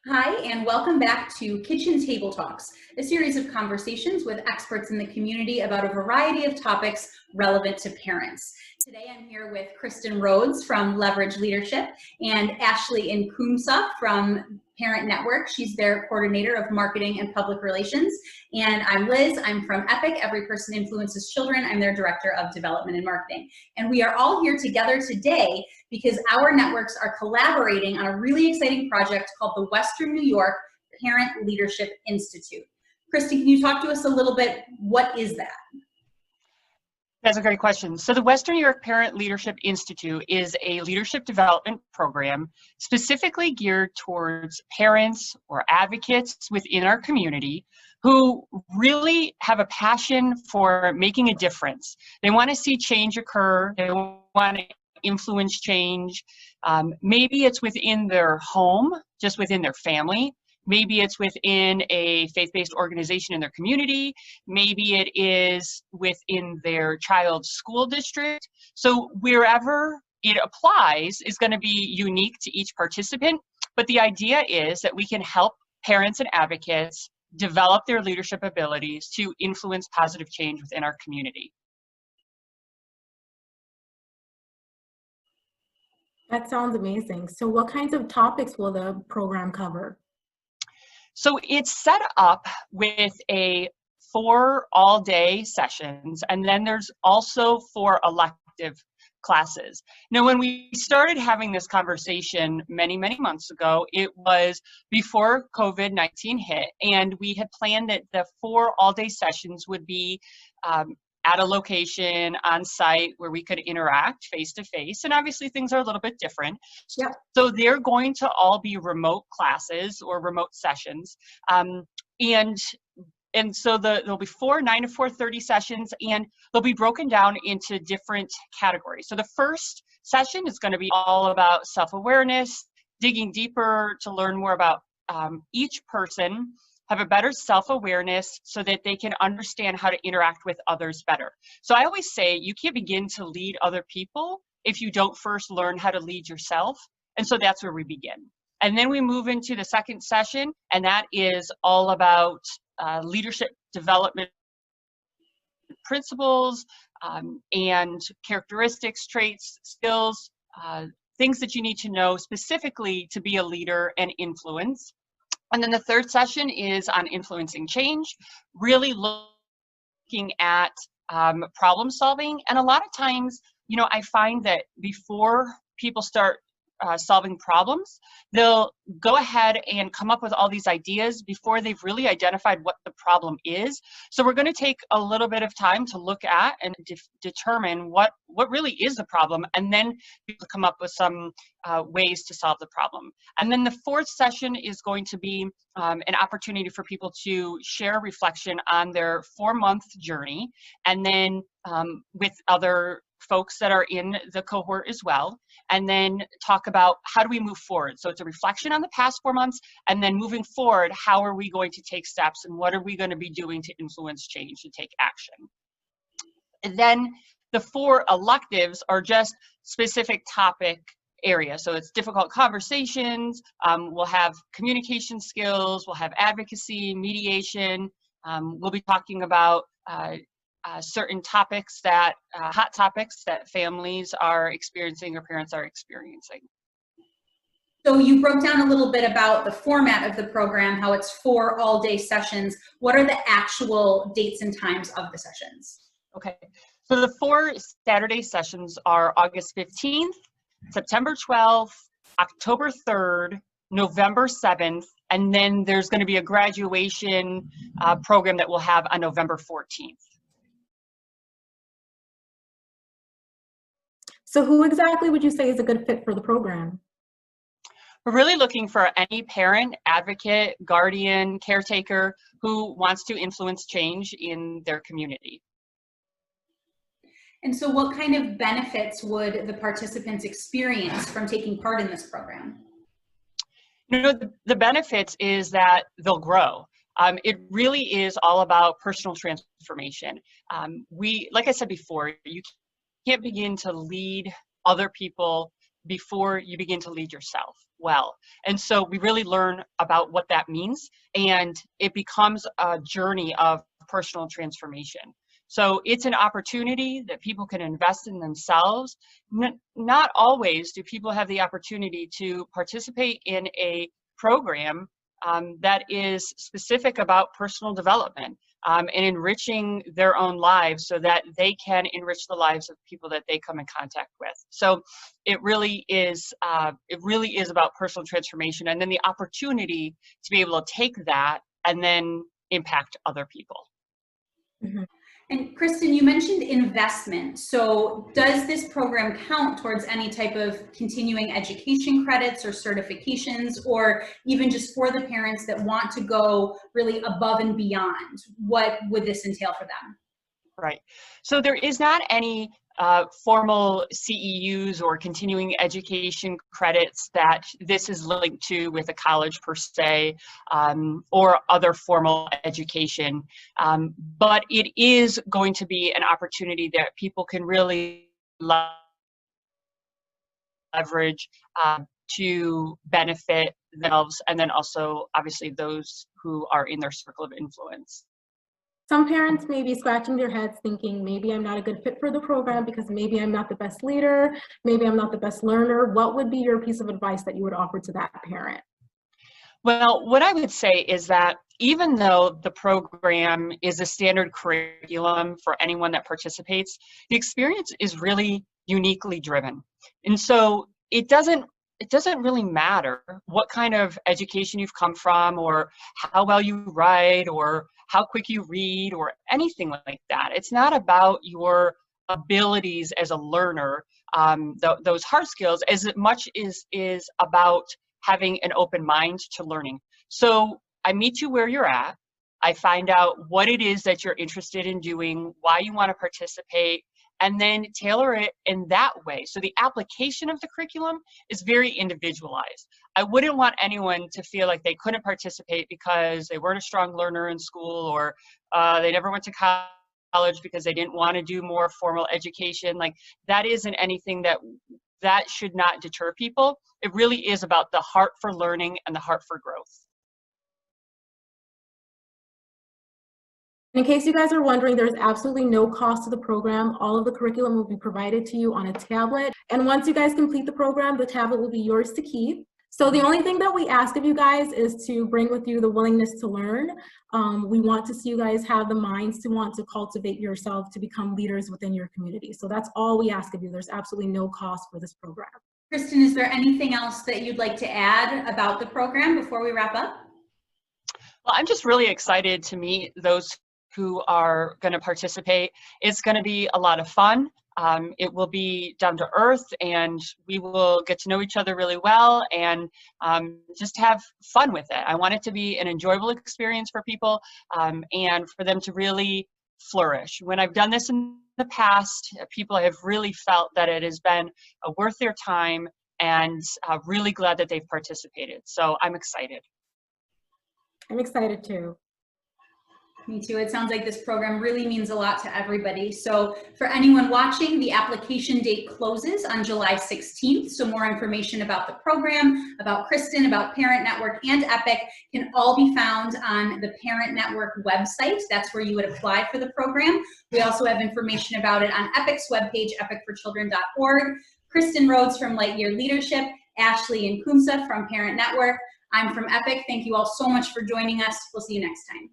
Hi, and welcome back to Kitchen Table Talks, a series of conversations with experts in the community about a variety of topics relevant to parents. Today I'm here with Kristen Rhodes from Leverage Leadership and Ashley Nkumsa from Parent Network. She's their coordinator of marketing and public relations. And I'm Liz. I'm from EPIC, Every Person Influences Children. I'm their director of development and marketing. And we are all here together today because our networks are collaborating on a really exciting project called the Western New York Parent Leadership Institute. Kristen, can you talk to us a little bit? What is that? That's a great question. So the Western New York Parent Leadership Institute is a leadership development program specifically geared towards parents or advocates within our community who really have a passion for making a difference. They want to see change occur. They want to influence change. Maybe it's within their home, just within their family. Maybe it's within a faith-based organization in their community. Maybe it is within their child's school district. So wherever it applies is going to be unique to each participant. But the idea is that we can help parents and advocates develop their leadership abilities to influence positive change within our community. That sounds amazing. So what kinds of topics will the program cover? So it's set up with 4 all-day sessions, and then there's also 4 elective classes. Now, when we started having this conversation many months ago, it was before COVID-19 hit, and we had planned that the 4 all-day sessions would be at a location on site where we could interact face to face. And obviously things are a little bit different. Yep. So they're going to all be remote classes or remote sessions. And so there'll be 4 9 to 4:30 sessions, and they'll be broken down into different categories. So the first session is going to be all about self-awareness, digging deeper to learn more about each person, have a better self-awareness so that they can understand how to interact with others better. So I always say you can't begin to lead other people if you don't first learn how to lead yourself. And so that's where we begin. And then we move into the second session, and that is all about leadership development principles and characteristics, traits, skills, things that you need to know specifically to be a leader and influence. And then the third session is on influencing change, really looking at problem solving. And a lot of times, I find that before people start solving problems, they'll go ahead and come up with all these ideas before they've really identified what the problem is. So we're going to take a little bit of time to look at and determine what really is the problem, and then come up with some ways to solve the problem. And then the fourth session is going to be an opportunity for people to share reflection on their 4-month journey, and then with other folks that are in the cohort as well, and then talk about how do we move forward. So it's a reflection on the past 4 months, and then moving forward, how are we going to take steps, and what are we going to be doing to influence change, to take action. And then the 4 electives are just specific topic areas. So it's difficult conversations, we'll have communication skills, we'll have advocacy, mediation, we'll be talking about certain topics that, hot topics that families are experiencing or parents are experiencing. So you broke down a little bit about the format of the program, how it's 4 all-day sessions. What are the actual dates and times of the sessions? Okay, so the 4 Saturday sessions are August 15th, September 12th, October 3rd, November 7th, and then there's going to be a graduation program that we'll have on November 14th. So who exactly would you say is a good fit for the program? We're really looking for any parent, advocate, guardian, caretaker who wants to influence change in their community. And so what kind of benefits would the participants experience from taking part in this program? The benefits is that they'll grow. It really is all about personal transformation. Like I said before, you can't begin to lead other people before you begin to lead yourself. well. And so we really learn about what that means, and it becomes a journey of personal transformation. So it's an opportunity that people can invest in themselves. Not always do people have the opportunity to participate in a program that is specific about personal development and enriching their own lives so that they can enrich the lives of people that they come in contact with. So it really is about personal transformation, and then the opportunity to be able to take that and then impact other people. Mm-hmm. And Kristen, you mentioned investment. So does this program count towards any type of continuing education credits or certifications, or even just for the parents that want to go really above and beyond? What would this entail for them? Right. So there is not any formal CEUs or continuing education credits that this is linked to with a college per se, or other formal education. But it is going to be an opportunity that people can really leverage to benefit themselves, and then also obviously those who are in their circle of influence. Some parents may be scratching their heads thinking, maybe I'm not a good fit for the program because maybe I'm not the best leader, maybe I'm not the best learner. What would be your piece of advice that you would offer to that parent? Well, what I would say is that even though the program is a standard curriculum for anyone that participates, the experience is really uniquely driven. And so it doesn't really matter what kind of education you've come from, or how well you write, or how quick you read, or anything like that. It's not about your abilities as a learner, those hard skills, as much is about having an open mind to learning. So I meet you where you're at. I find out what it is that you're interested in doing, why you want to participate, and then tailor it in that way. So the application of the curriculum is very individualized. I wouldn't want anyone to feel like they couldn't participate because they weren't a strong learner in school, or they never went to college because they didn't want to do more formal education. Like, that isn't anything that should not deter people. It really is about the heart for learning and the heart for growth. In case you guys are wondering, there's absolutely no cost to the program. All of the curriculum will be provided to you on a tablet. And once you guys complete the program, the tablet will be yours to keep. So the only thing that we ask of you guys is to bring with you the willingness to learn. We want to see you guys have the minds to want to cultivate yourself to become leaders within your community. So that's all we ask of you. There's absolutely no cost for this program. Kristen, is there anything else that you'd like to add about the program before we wrap up? Well, I'm just really excited to meet those who are going to participate. It's going to be a lot of fun. It will be down to earth, and we will get to know each other really well, and just have fun with it. I want it to be an enjoyable experience for people, and for them to really flourish. When I've done this in the past, people have really felt that it has been worth their time, and really glad that they've participated. So I'm excited. I'm excited too. Me too. It sounds like this program really means a lot to everybody. So for anyone watching, the application date closes on July 16th. So more information about the program, about Kristen, about Parent Network and EPIC can all be found on the Parent Network website. That's where you would apply for the program. We also have information about it on EPIC's webpage, epicforchildren.org. Kristen Rhodes from Lightyear Leadership, Ashley and Kumsa from Parent Network. I'm from EPIC. Thank you all so much for joining us. We'll see you next time.